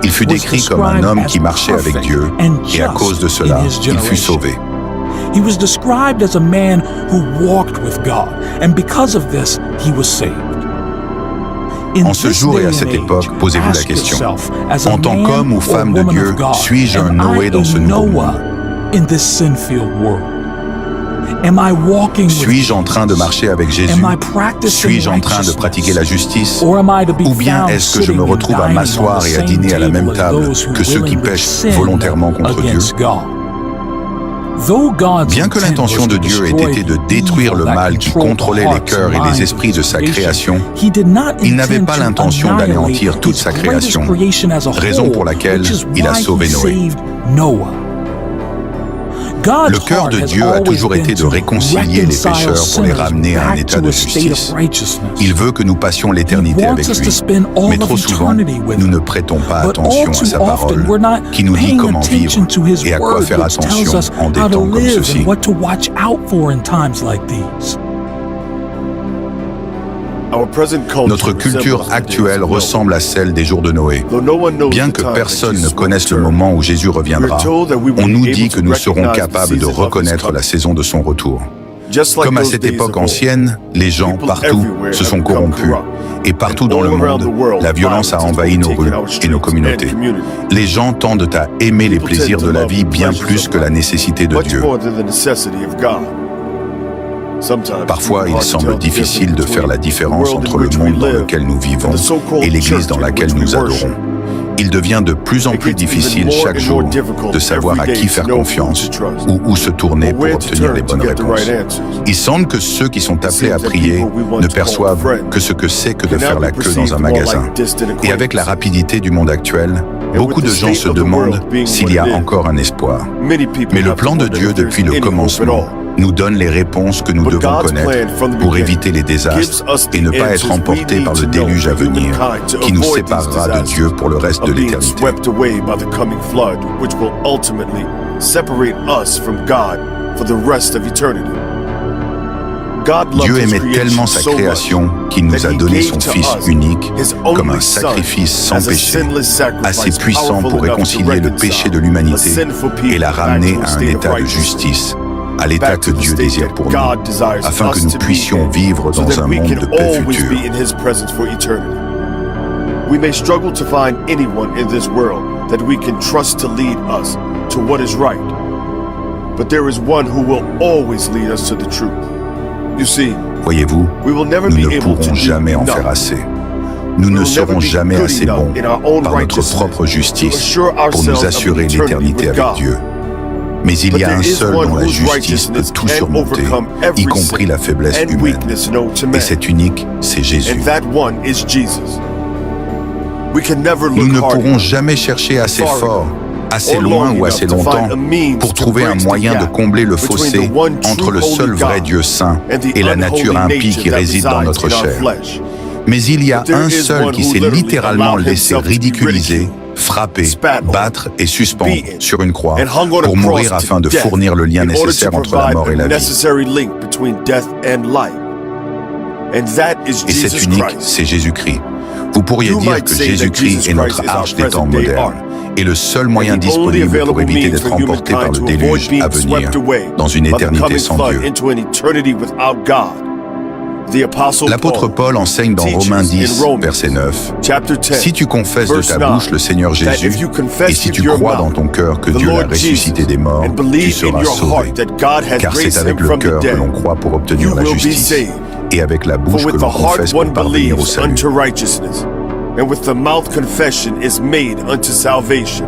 Il fut décrit comme un homme qui marchait avec Dieu, et à cause de cela, il fut sauvé. He was described as a man who walked with God, and because of this, he was saved. En ce jour et à cette époque, posez-vous la question, en tant qu'homme ou femme de Dieu, suis-je un Noé dans ce nouveau monde? Suis-je en train de marcher avec Jésus? Suis-je en train de pratiquer la justice? Ou bien est-ce que je me retrouve à m'asseoir et à dîner à la même table que ceux qui pêchent volontairement contre Dieu? Bien que l'intention de Dieu ait été de détruire le mal qui contrôlait les cœurs et les esprits de sa création, il n'avait pas l'intention d'anéantir toute sa création, raison pour laquelle il a sauvé Noé. Le cœur de Dieu a toujours été de réconcilier les pécheurs pour les ramener à un état de justice. Il veut que nous passions l'éternité avec lui. Mais trop souvent, nous ne prêtons pas attention à sa parole, qui nous dit comment vivre et à quoi faire attention en des temps comme ceux-ci. Notre culture actuelle ressemble à celle des jours de Noé. Bien que personne ne connaisse le moment où Jésus reviendra, on nous dit que nous serons capables de reconnaître la saison de son retour. Comme à cette époque ancienne, les gens partout se sont corrompus. Et partout dans le monde, la violence a envahi nos rues et nos communautés. Les gens tendent à aimer les plaisirs de la vie bien plus que la nécessité de Dieu. Parfois, il semble difficile de faire la différence entre le monde dans lequel nous vivons et l'Église dans laquelle nous adorons. Il devient de plus en plus difficile chaque jour de savoir à qui faire confiance ou où se tourner pour obtenir les bonnes réponses. Il semble que ceux qui sont appelés à prier ne perçoivent que ce que c'est que de faire la queue dans un magasin. Et avec la rapidité du monde actuel, beaucoup de gens se demandent s'il y a encore un espoir. Mais le plan de Dieu depuis le commencement nous donne les réponses que nous devons connaître pour éviter les désastres et ne pas être emportés par le déluge à venir qui nous séparera de Dieu pour le reste de l'éternité. Dieu aimait tellement sa création qu'il nous a donné son Fils unique comme un sacrifice sans péché, assez puissant pour réconcilier le péché de l'humanité et la ramener à un état de justice, à l'état que Dieu désire pour nous, afin que nous puissions vivre dans un monde de paix future. We may struggle to find anyone in this world that we can trust to lead us to what is right, but there is one who will always lead us to the truth. You see, voyez-vous, nous ne pourrons jamais en faire assez. Nous ne serons jamais assez bons par notre propre justice pour nous assurer l'éternité avec Dieu. Mais il y a un seul dont la justice peut tout surmonter, y compris la faiblesse humaine. Et cet unique, c'est Jésus. Nous ne pourrons jamais chercher assez fort, assez loin ou assez longtemps pour trouver un moyen de combler le fossé entre le seul vrai Dieu saint et la nature impie qui réside dans notre chair. Mais il y a un seul qui s'est littéralement laissé ridiculiser, frapper, battre et suspendre sur une croix pour mourir afin de fournir le lien nécessaire entre la mort et la vie. Et cet unique, c'est Jésus-Christ. Vous pourriez dire que Jésus-Christ est notre arche des temps modernes et le seul moyen disponible pour éviter d'être emporté par le déluge à venir dans une éternité sans Dieu. The Apostle L'apôtre Paul enseigne dans teaches Romains 10, in Romans, verset 9, chapter 10, si tu confesses de verse ta 9, bouche le Seigneur that Jésus, if you confess et si with tu your crois dans mouth ton cœur que the Dieu l'a Lord ressuscité Jesus des morts, and tu believe in seras your sauvé. heart that God has Car c'est raised avec him le from the cœur que dead, l'on croit pour obtenir you la will be justice, saved. et avec la bouche For que with l'on the heart confesse pour one parvenir au believes salut. unto righteousness, and with the mouth confession is made unto salvation.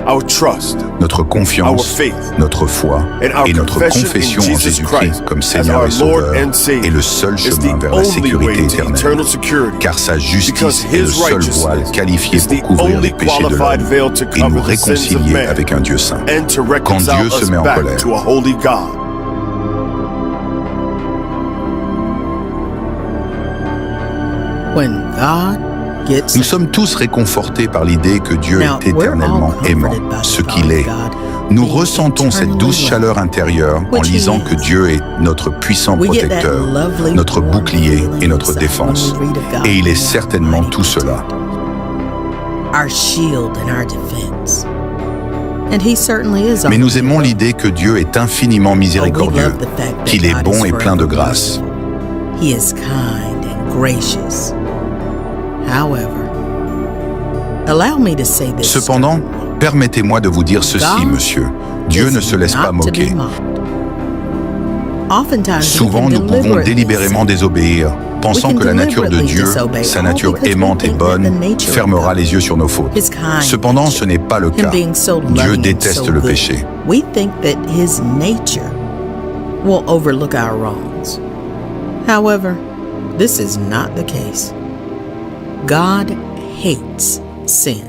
Our trust, Notre our confiance, faith, notre foi and our et notre confession confession in en Jesus Jésus-Christ Christ comme as Seigneur our et Lord Sauveur and Savior est le seul is chemin the vers la only sécurité way to éternelle. eternal security, Car sa because justice est le his seul voile righteousness qualifié is the pour couvrir only les péchés de qualified l'homme veil to et nous cover the sins of réconcilier man avec un Dieu saint. and to Quand reconcile Dieu se us met en back colère, to a holy God. When God gets nous sommes tous réconfortés par l'idée que Dieu Now, est we're all éternellement aimant, comforted by the ce thought qu'il of est. God Nous being ressentons cette douce eternally chaleur intérieure en which he lisant is. que Dieu est notre puissant We get that protecteur, lovely, notre warm bouclier feeling et notre inside défense. when we read of God Et il est being our certainement mighty tout cela. protector, our shield and our defense. And he certainly is Mais all nous of aimons the above. l'idée que Dieu est infiniment Oh, we miséricordieux, love the fact that qu'il est God bon is et plein de forever grâce. merciful. He is kind and gracious. However, allow me to say this. Cependant, strongly. permettez-moi de vous dire ceci, God monsieur. Dieu is ne se laisse pas not to be moquer. mocked. Oftentimes, Souvent, we nous can pouvons deliberately délibérément sin. désobéir, pensant que la nature de Dieu, sa nature aimante et bonne, fermera les yeux sur nos fautes. His kind Cependant, ce n'est pas le Him cas. being so Dieu loving and déteste so le good, péché. we think that his nature will overlook our wrongs. However, this is not the case. God hates sin.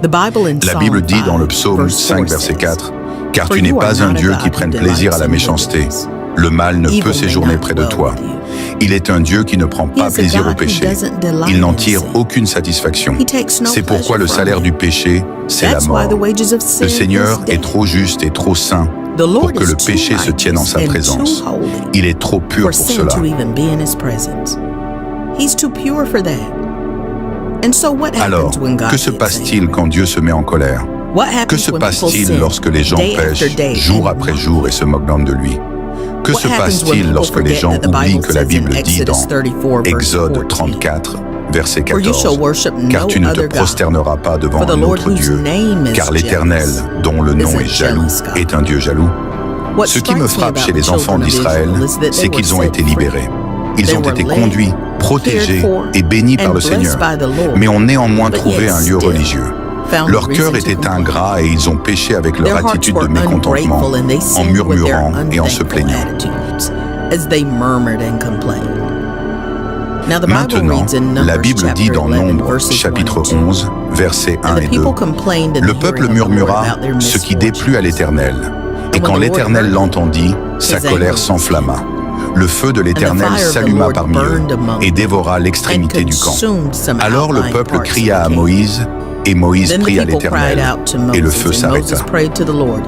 The Bible in La Psalm Bible dit dans le 5, psaume verse 5, 4 verset says, 4, « Car For tu n'es you are pas un not a Dieu God qui who prenne delights plaisir à la in méchanceté. wickedness. Le mal ne Evil peut may séjourner not près de dwell toi. with you. Il est un Dieu qui ne prend He pas is a plaisir God au péché. who doesn't delight Il n'en in tire sin. aucune satisfaction. He takes no C'est pourquoi le pleasure salaire from du it. péché, c'est la That's why mort. the wages of sin Le Seigneur is est death. trop juste et trop saint The Lord pour que is le too péché se tienne en sa righteous and présence. too holy Il est trop pur for pour sin cela. to even be in his presence. He's too pure for that. And so what Alors, happens when God que se gets passe-t-il angry? quand Dieu se met en colère? What Que happens se when people passe-t-il sin lorsque les gens day after pêchent day jour and après mock jour et him? se moquent même de lui? Que What se happens when passe-t-il people lorsque les forget gens that the oublient Bible que la says in Bible dit Exodus dans 34, verse Exode 14, 34, verset For you shall 14, worship car no tu ne te other God, prosterneras pas devant for the un Lord autre whose Dieu, name is car l'Éternel, jealous, dont le is nom a est jaloux, jealous God. est un Dieu jaloux. What Ce qui me strikes me frappe about chez the les enfants children of d'Israël, Israel is that they c'est qu'ils ont were été set free. libérés. Ils They ont were été led, conduits, protégés cared for, et bénis par and le blessed Seigneur, by the Lord, mais ont néanmoins but trouvé yet un lieu still religieux. found Leur reason cœur to était complain. ingrat et ils ont péché avec leur Their hearts attitude were de mécontentement, ungrateful and they en sinned with their murmurant et en se unthankful plaignant. attitudes as they murmured and complained. Now the Bible Maintenant, reads in la Numbers Bible dit chapter dans 11, Nombre, verses 1 chapitre and 2. 11, versets 1 And the et 2, people complained in le the peuple hearing of the Lord murmura about their ce qui déplut à misfortunes. l'Éternel. Et And when quand the Lord l'Éternel heard it, l'entendit, sa his colère anger was s'enflamma. kindled. Le feu de l'Éternel And the fire of the s'alluma Lord parmi eux burned among et them, dévora and l'extrémité du camp. consumed some Alors le outlying peuple parts of cria the à camp. Moïse, et Moïse Then the pria à people cried l'Éternel, out to et le Moses, feu and Moses s'arrêta. prayed to the Lord,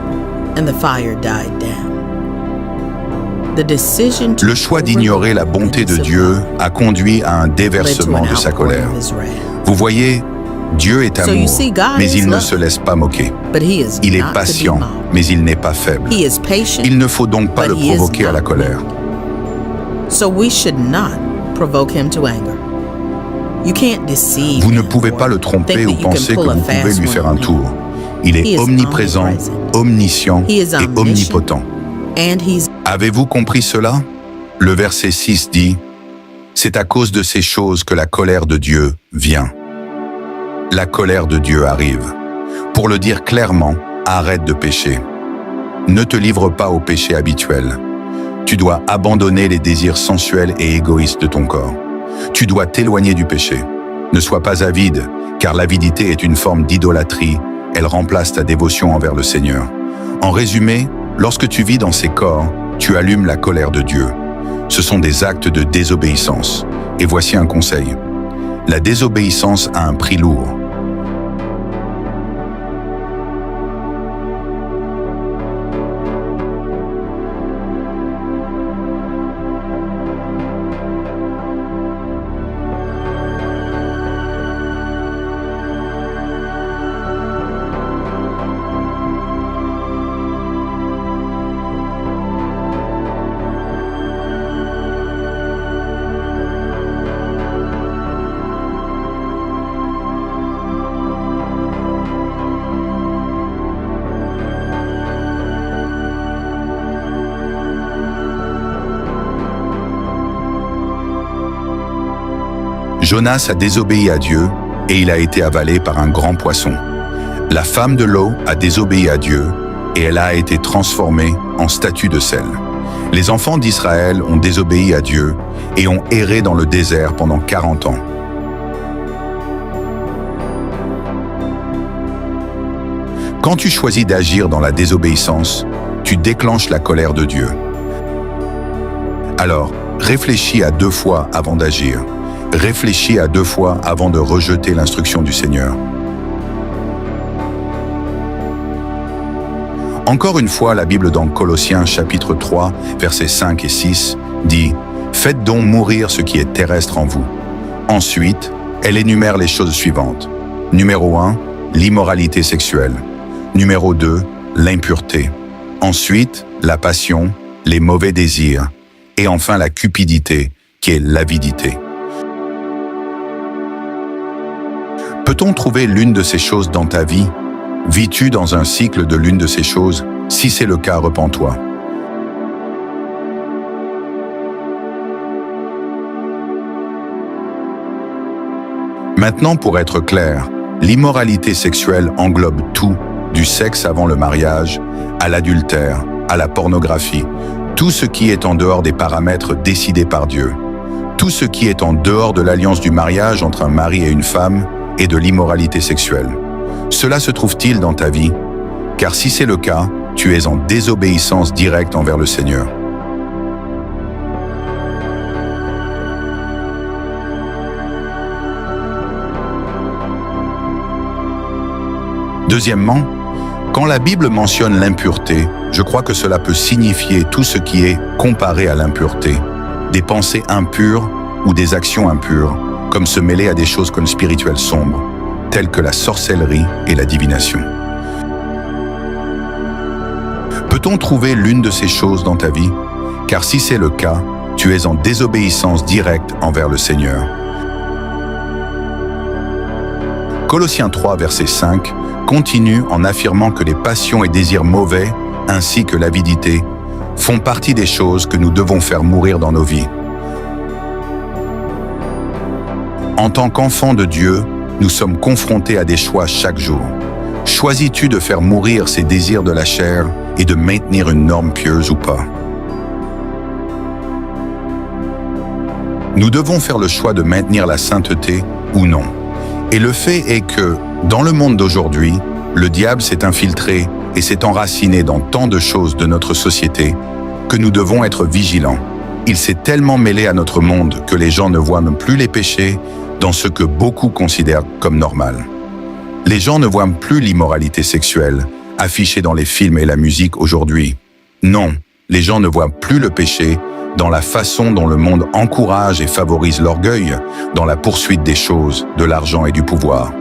and the fire died down. The decision to Le choix d'ignorer la bonté de Dieu a conduit à un déversement de sa colère. Vous voyez, Dieu est So amour, you see, God mais is il ne love. se laisse pas moquer. But he is Il est not to be patient, mocked. mais il n'est pas faible. He is patient, Il ne faut donc pas but le he is provoquer à la not colère. so we should not provoke him to anger. You can't deceive Vous ne him pouvez or pas le tromper think ou that you can penser que pull a vous pouvez fast lui one faire on un him. tour. Il He est is omniprésent, omnipresent. omniscient He is et omniscient. omnipotent. And he's Avez-vous compris cela? Le verset 6 dit « C'est à cause de ces choses que la colère de Dieu vient. » La colère de Dieu arrive. Pour le dire clairement, arrête de pécher. Ne te livre pas au péché habituel. Tu dois abandonner les désirs sensuels et égoïstes de ton corps. Tu dois t'éloigner du péché. Ne sois pas avide, car l'avidité est une forme d'idolâtrie. Elle remplace ta dévotion envers le Seigneur. En résumé, lorsque tu vis dans ces corps, tu allumes la colère de Dieu. Ce sont des actes de désobéissance. Et voici un conseil. La désobéissance a un prix lourd. Jonas a désobéi à Dieu et il a été avalé par un grand poisson. La femme de Lot a désobéi à Dieu et elle a été transformée en statue de sel. Les enfants d'Israël ont désobéi à Dieu et ont erré dans le désert pendant 40 ans. Quand tu choisis d'agir dans la désobéissance, tu déclenches la colère de Dieu. Alors, réfléchis à 2 fois avant d'agir. Réfléchis à 2 fois avant de rejeter l'instruction du Seigneur. Encore une fois, la Bible dans Colossiens chapitre 3, versets 5 et 6 dit « Faites donc mourir ce qui est terrestre en vous. » Ensuite, elle énumère les choses suivantes. Numéro 1, l'immoralité sexuelle. Numéro 2, l'impureté. Ensuite, la passion, les mauvais désirs. Et enfin, la cupidité, qui est l'avidité. Peut-on trouver l'une de ces choses dans ta vie? Vis-tu dans un cycle de l'une de ces choses? Si c'est le cas, repens-toi. Maintenant, pour être clair, l'immoralité sexuelle englobe tout, du sexe avant le mariage, à l'adultère, à la pornographie, tout ce qui est en dehors des paramètres décidés par Dieu, tout ce qui est en dehors de l'alliance du mariage entre un mari et une femme et de l'immoralité sexuelle. Cela se trouve-t-il dans ta vie? Car si c'est le cas, tu es en désobéissance directe envers le Seigneur. Deuxièmement, quand la Bible mentionne l'impureté, je crois que cela peut signifier tout ce qui est comparé à l'impureté, des pensées impures ou des actions impures, comme se mêler à des choses comme spirituelles sombres, telles que la sorcellerie et la divination. Peut-on trouver l'une de ces choses dans ta vie? Car si c'est le cas, tu es en désobéissance directe envers le Seigneur. Colossiens 3, verset 5, continue en affirmant que les passions et désirs mauvais, ainsi que l'avidité, font partie des choses que nous devons faire mourir dans nos vies. En tant qu'enfants de Dieu, nous sommes confrontés à des choix chaque jour. Choisis-tu de faire mourir ces désirs de la chair et de maintenir une norme pieuse ou pas? Nous devons faire le choix de maintenir la sainteté ou non. Et le fait est que, dans le monde d'aujourd'hui, le diable s'est infiltré et s'est enraciné dans tant de choses de notre société que nous devons être vigilants. Il s'est tellement mêlé à notre monde que les gens ne voient même plus les péchés dans ce que beaucoup considèrent comme normal. Les gens ne voient plus l'immoralité sexuelle affichée dans les films et la musique aujourd'hui. Non, les gens ne voient plus le péché dans la façon dont le monde encourage et favorise l'orgueil, dans la poursuite des choses, de l'argent et du pouvoir.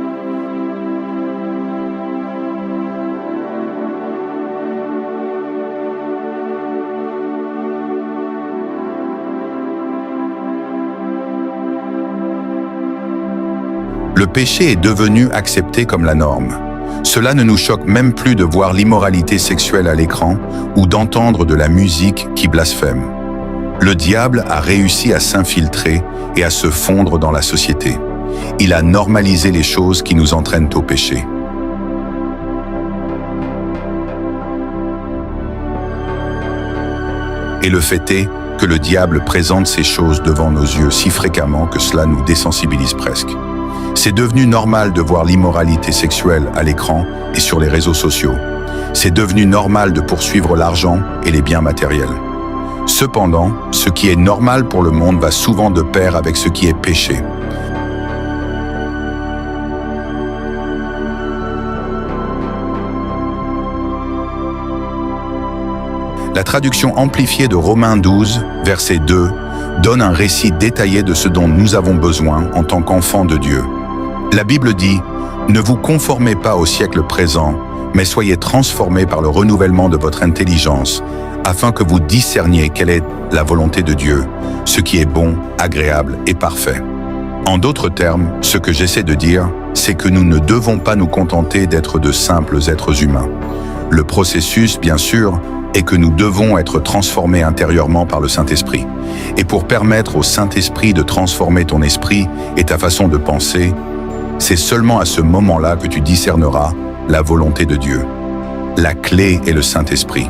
Le péché est devenu accepté comme la norme. Cela ne nous choque même plus de voir l'immoralité sexuelle à l'écran ou d'entendre de la musique qui blasphème. Le diable a réussi à s'infiltrer et à se fondre dans la société. Il a normalisé les choses qui nous entraînent au péché. Et le fait est que le diable présente ces choses devant nos yeux si fréquemment que cela nous désensibilise presque. C'est devenu normal de voir l'immoralité sexuelle à l'écran et sur les réseaux sociaux. C'est devenu normal de poursuivre l'argent et les biens matériels. Cependant, ce qui est normal pour le monde va souvent de pair avec ce qui est péché. La traduction amplifiée de Romains 12, verset 2, donne un récit détaillé de ce dont nous avons besoin en tant qu'enfants de Dieu. La Bible dit « Ne vous conformez pas au siècle présent, mais soyez transformés par le renouvellement de votre intelligence, afin que vous discerniez quelle est la volonté de Dieu, ce qui est bon, agréable et parfait. » En d'autres termes, ce que j'essaie de dire, c'est que nous ne devons pas nous contenter d'être de simples êtres humains. Le processus, bien sûr, est que nous devons être transformés intérieurement par le Saint-Esprit. Et pour permettre au Saint-Esprit de transformer ton esprit et ta façon de penser, c'est seulement à ce moment-là que tu discerneras la volonté de Dieu. La clé est le Saint-Esprit.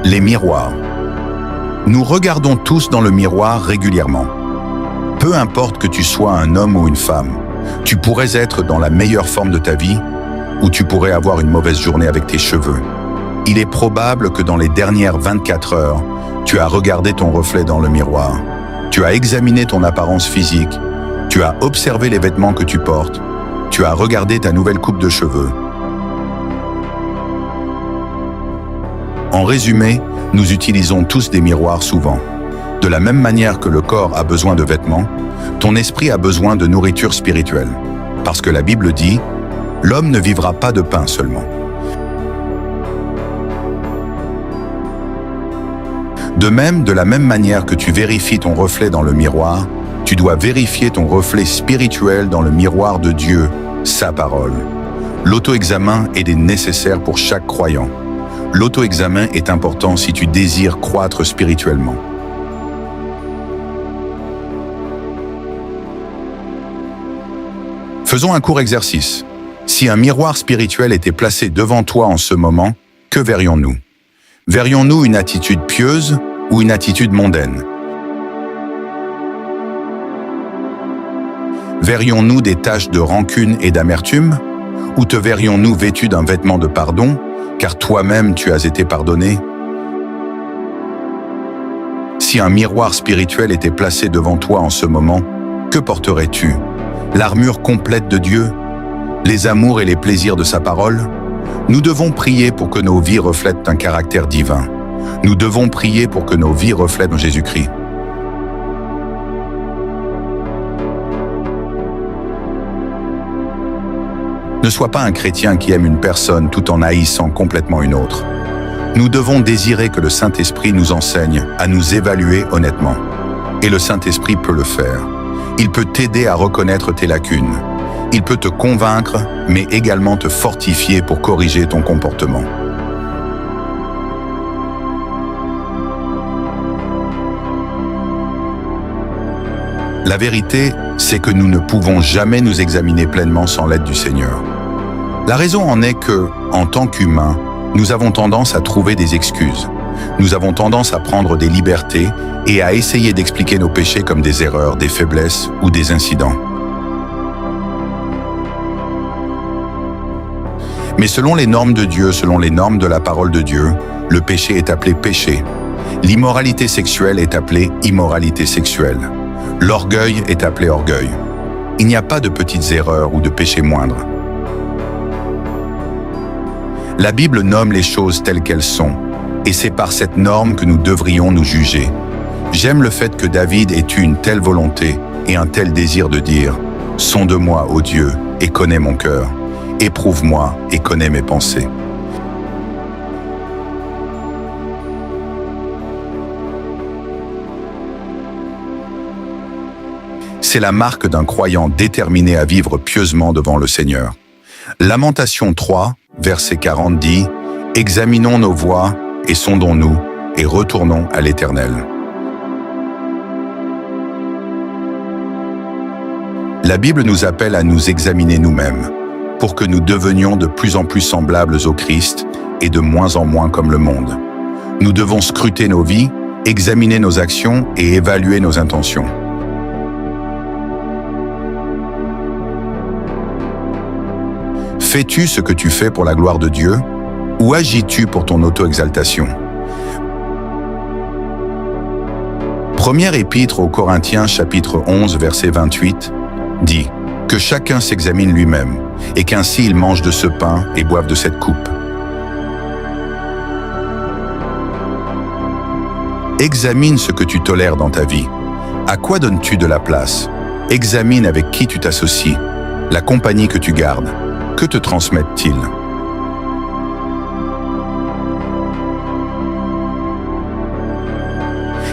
Les miroirs. Nous regardons tous dans le miroir régulièrement. Peu importe que tu sois un homme ou une femme, tu pourrais être dans la meilleure forme de ta vie ou tu pourrais avoir une mauvaise journée avec tes cheveux. Il est probable que dans les dernières 24 heures, tu as regardé ton reflet dans le miroir. Tu as examiné ton apparence physique. Tu as observé les vêtements que tu portes. Tu as regardé ta nouvelle coupe de cheveux. En résumé, nous utilisons tous des miroirs souvent. De la même manière que le corps a besoin de vêtements, ton esprit a besoin de nourriture spirituelle. Parce que la Bible dit, « L'homme ne vivra pas de pain seulement ». De même, de la même manière que tu vérifies ton reflet dans le miroir, tu dois vérifier ton reflet spirituel dans le miroir de Dieu, sa parole. L'auto-examen est nécessaire pour chaque croyant. L'auto-examen est important si tu désires croître spirituellement. Faisons un court exercice. Si un miroir spirituel était placé devant toi en ce moment, que verrions-nous? Verrions-nous une attitude pieuse ou une attitude mondaine? Verrions-nous des taches de rancune et d'amertume? Ou te verrions-nous vêtu d'un vêtement de pardon, car toi-même tu as été pardonné? Si un miroir spirituel était placé devant toi en ce moment, que porterais-tu? L'armure complète de Dieu? Les amours et les plaisirs de sa parole? Nous devons prier pour que nos vies reflètent un caractère divin. Nous devons prier pour que nos vies reflètent Jésus-Christ. Ne sois pas un chrétien qui aime une personne tout en haïssant complètement une autre. Nous devons désirer que le Saint-Esprit nous enseigne à nous évaluer honnêtement. Et le Saint-Esprit peut le faire. Il peut t'aider à reconnaître tes lacunes. Il peut te convaincre, mais également te fortifier pour corriger ton comportement. La vérité, c'est que nous ne pouvons jamais nous examiner pleinement sans l'aide du Seigneur. La raison en est que, en tant qu'humains, nous avons tendance à trouver des excuses. Nous avons tendance à prendre des libertés et à essayer d'expliquer nos péchés comme des erreurs, des faiblesses ou des incidents. Mais selon les normes de Dieu, selon les normes de la parole de Dieu, le péché est appelé péché. L'immoralité sexuelle est appelée immoralité sexuelle. L'orgueil est appelé orgueil. Il n'y a pas de petites erreurs ou de péchés moindres. La Bible nomme les choses telles qu'elles sont, et c'est par cette norme que nous devrions nous juger. J'aime le fait que David ait eu une telle volonté et un tel désir de dire « Sonde-moi, ô Dieu, et connais mon cœur. Éprouve-moi et connais mes pensées. » C'est la marque d'un croyant déterminé à vivre pieusement devant le Seigneur. Lamentation 3, verset 40 dit « Examinons nos voies et sondons-nous et retournons à l'Éternel. » La Bible nous appelle à nous examiner nous-mêmes, pour que nous devenions de plus en plus semblables au Christ et de moins en moins comme le monde. Nous devons scruter nos vies, examiner nos actions et évaluer nos intentions. Fais-tu ce que tu fais pour la gloire de Dieu, ou agis-tu pour ton auto-exaltation? Première épître aux Corinthiens, chapitre 11, verset 28, dit « Que chacun s'examine lui-même, et qu'ainsi il mange de ce pain et boive de cette coupe. » Examine ce que tu tolères dans ta vie. À quoi donnes-tu de la place? Examine avec qui tu t'associes, la compagnie que tu gardes. Que te transmettent-ils?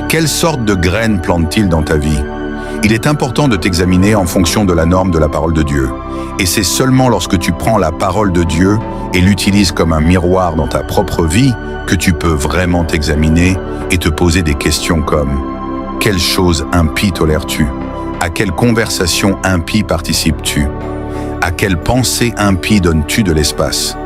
Quelle sorte de graines plantent-ils dans ta vie? Il est important de t'examiner en fonction de la norme de la parole de Dieu. Et c'est seulement lorsque tu prends la parole de Dieu et l'utilises comme un miroir dans ta propre vie que tu peux vraiment t'examiner et te poser des questions comme: quelle chose impie tolères-tu? À quelle conversation impie participes-tu? À quelle pensée impie donnes-tu de l'espace?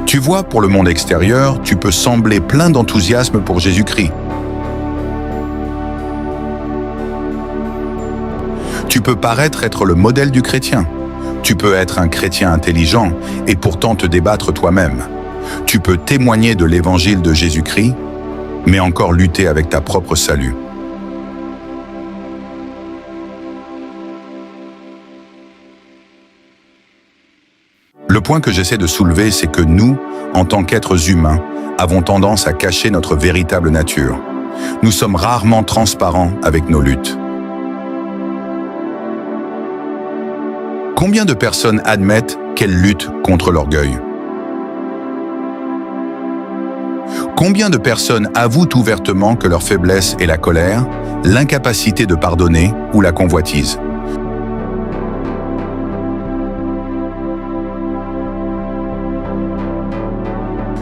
Tu vois, pour le monde extérieur, tu peux sembler plein d'enthousiasme pour Jésus-Christ. Tu peux paraître être le modèle du chrétien. Tu peux être un chrétien intelligent et pourtant te débattre toi-même. Tu peux témoigner de l'évangile de Jésus-Christ, mais encore lutter avec ta propre salut. Le point que j'essaie de soulever, c'est que nous, en tant qu'êtres humains, avons tendance à cacher notre véritable nature. Nous sommes rarement transparents avec nos luttes. Combien de personnes admettent qu'elles luttent contre l'orgueil? Combien de personnes avouent ouvertement que leur faiblesse est la colère, l'incapacité de pardonner ou la convoitise?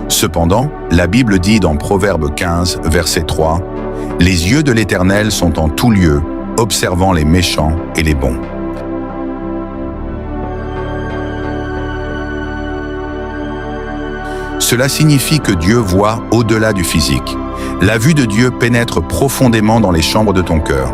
Cependant, la Bible dit dans Proverbe 15, verset 3, « Les yeux de l'Éternel sont en tout lieu, observant les méchants et les bons. » Cela signifie que Dieu voit au-delà du physique. La vue de Dieu pénètre profondément dans les chambres de ton cœur.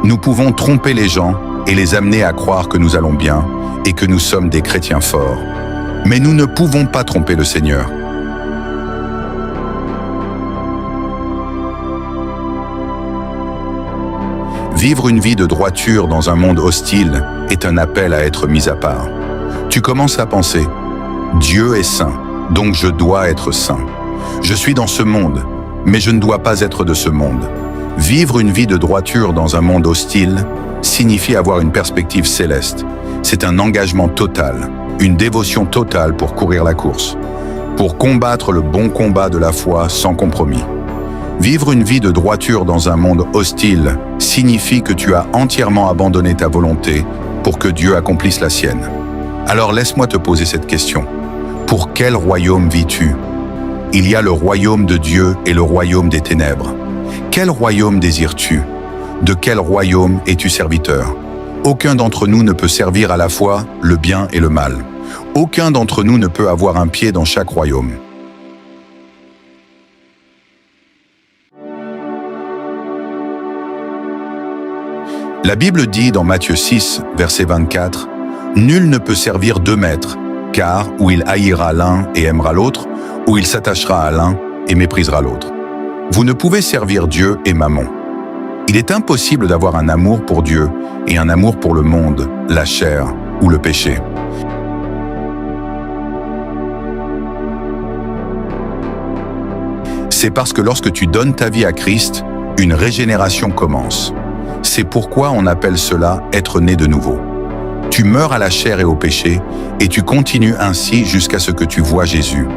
Nous pouvons tromper les gens et les amener à croire que nous allons bien et que nous sommes des chrétiens forts. Mais nous ne pouvons pas tromper le Seigneur. Vivre une vie de droiture dans un monde hostile est un appel à être mis à part. Tu commences à penser « Dieu est saint, donc je dois être saint. Je suis dans ce monde, mais je ne dois pas être de ce monde. » Vivre une vie de droiture dans un monde hostile signifie avoir une perspective céleste. C'est un engagement total, une dévotion totale pour courir la course, pour combattre le bon combat de la foi sans compromis. Vivre une vie de droiture dans un monde hostile signifie que tu as entièrement abandonné ta volonté pour que Dieu accomplisse la sienne. Alors laisse-moi te poser cette question. Pour quel royaume vis-tu? Il y a le royaume de Dieu et le royaume des ténèbres. Quel royaume désires-tu? De quel royaume es-tu serviteur? Aucun d'entre nous ne peut servir à la fois le bien et le mal. Aucun d'entre nous ne peut avoir un pied dans chaque royaume. La Bible dit dans Matthieu 6, verset 24, « Nul ne peut servir deux maîtres, car ou il haïra l'un et aimera l'autre, ou il s'attachera à l'un et méprisera l'autre. Vous ne pouvez servir Dieu et Mammon. » Il est impossible d'avoir un amour pour Dieu et un amour pour le monde, la chair ou le péché. C'est parce que lorsque tu donnes ta vie à Christ, une régénération commence. C'est pourquoi on appelle cela être né de nouveau. Tu meurs à la chair et au péché, et tu continues ainsi jusqu'à ce que tu vois Jésus.